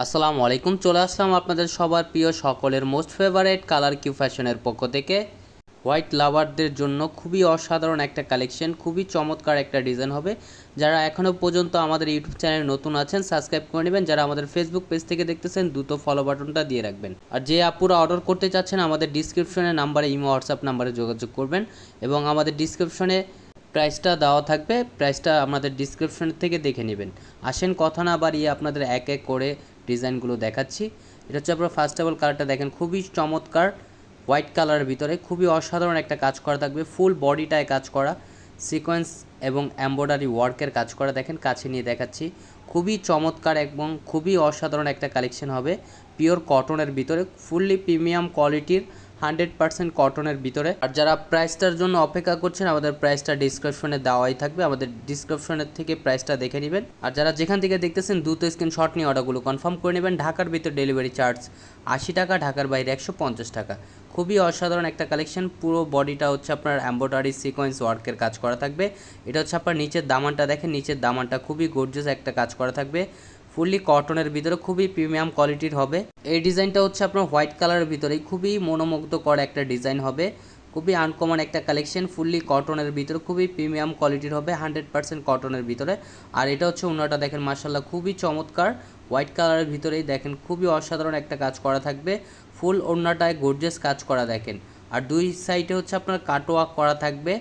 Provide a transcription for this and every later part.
আসসালামু আলাইকুম। চলে আসলাম আপনাদের সবার প্রিয় সকলের মোস্ট ফেভারিট কালার কিউ ফ্যাশনের পক্ষ থেকে। হোয়াইট লাভারদের জন্য খুবই অসাধারণ একটা কালেকশন, খুবই চমৎকার একটা ডিজাইন হবে। যারা এখনও পর্যন্ত আমাদের ইউটিউব চ্যানেলে নতুন আছেন সাবস্ক্রাইব করে নেবেন, যারা আমাদের ফেসবুক পেজ থেকে দেখতেছেন দ্রুত ফলো বাটনটা দিয়ে রাখবেন। আর যে আপুরা অর্ডার করতে চাচ্ছেন আমাদের ডিসক্রিপশনে নাম্বারে ইমো হোয়াটসঅ্যাপ নাম্বারে যোগাযোগ করবেন এবং আমাদের ডিসক্রিপশনে প্রাইসটা দেওয়া থাকবে, প্রাইসটা আমাদের ডিসক্রিপশন থেকে দেখে নেবেন। আসেন কথা না বাড়িয়ে আপনাদের এক এক করে ডিজাইনগুলো দেখাচ্ছি। এটা হচ্ছে আপনার ফার্স্ট অফ অল কালারটা দেখেন, খুবই চমৎকার হোয়াইট কালারের ভিতরে খুবই অসাধারণ একটা কাজ করা থাকবে, ফুল বডিটায় কাজ করা সিকোয়েন্স এবং এমব্রয়ডারি ওয়ার্কের কাজ করা। দেখেন কাছে নিয়ে দেখাচ্ছি, খুবই চমৎকার এবং খুবই অসাধারণ একটা কালেকশন হবে পিওর কটনের ভিতরে, ফুললি প্রিমিয়াম কোয়ালিটির 100% কটনের ভিতরে। আর যারা প্রাইসটার জন্য অপেক্ষা করছেন আমাদের প্রাইসটা ডিসক্রিপশনে দেওয়াই থাকবে, আমাদের ডিসক্রিপশনের থেকে প্রাইসটা দেখে নেবেন। আর যারা যেখান থেকে দেখতেছেন দ্রুত স্ক্রিনশট নিয়ে অর্ডারগুলো কনফার্ম করে নেবেন। ঢাকার ভিতর ডেলিভারি চার্জ 80 টাকা, ঢাকার বাইরে 150 টাকা। খুবই অসাধারণ একটা কালেকশন, পুরো বডিটা হচ্ছে আপনার এমব্রয়ডারি সিকোয়েন্স ওয়ার্কের কাজ করা থাকবে। এটা হচ্ছে আপনার নিচের দামানটা দেখেন, নিচের দামানটা খুবই গর্জিয়াস একটা কাজ করা থাকবে, ফুললি কটনের ভিতরে খুবই প্রিমিয়াম কোয়ালিটির হবে। এই ডিজাইনটা হচ্ছে আপনার হোয়াইট কালারের ভিতরেই খুবই মনোমুগ্ধকর একটা ডিজাইন হবে, খুবই আনকমন একটা কালেকশন, ফুললি কটনের ভিতরে খুবই প্রিমিয়াম কোয়ালিটির হবে 100% কটনের ভিতরে। আর এটা হচ্ছে ওনাটা দেখেন মাশাআল্লাহ খুবই চমৎকার হোয়াইট কালারের ভিতরেই দেখেন খুবই অসাধারণ একটা কাজ করা থাকবে, ফুল ওড়নাটায় গর্জিয়াস কাজ করা দেখেন। আর দুই সাইডে হচ্ছে আপনার কাটওয়ার্ক করা থাকবে,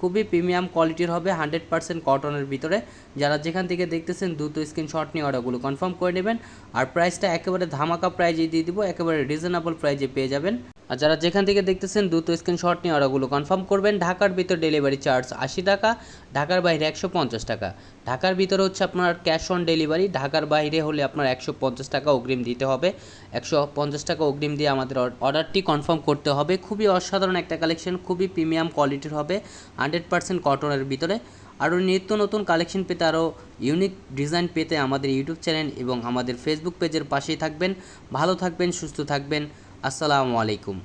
খুবই প্রিমিয়াম কোয়ালিটির হবে 100% কটনের ভিতরে। যারা যেখান থেকে দেখতেছেন দ্রুত স্ক্রিনশট নিয়ে অর্ডারগুলো কনফার্ম করে নেবেন। আর প্রাইসটা একেবারে ধামাকা প্রাইজে দিয়ে দিব, একেবারে রিজনেবল প্রাইজে পেয়ে যাবেন। আর যারা যেখান থেকে দেখতেছেন দ্রুত স্ক্রিনশট নিয়ে অর্ডারগুলো কনফার্ম করবেন। ঢাকার ভিতর ডেলিভারি চার্জ 80 টাকা, ঢাকার বাইরে 150 টাকা। ঢাকার ভিতরে হচ্ছে আপনার ক্যাশ অন ডেলিভারি, ঢাকার বাইরে হলে আপনার 150 টাকা অগ্রিম দিতে হবে। 150 টাকা অগ্রিম দিয়ে আমাদের অর্ডারটি কনফার্ম করতে হবে। খুবই অসাধারণ একটা কালেকশন, খুবই প্রিমিয়াম কোয়ালিটির হবে 100% কটনের ভিতরে। আরও নিত্য নতুন কালেকশন পেতে, আরও ইউনিক ডিজাইন পেতে আমাদের ইউটিউব চ্যানেল এবং আমাদের ফেসবুক পেজের পাশেই থাকবেন। ভালো থাকবেন, সুস্থ থাকবেন। আসসালামু আলাইকুম।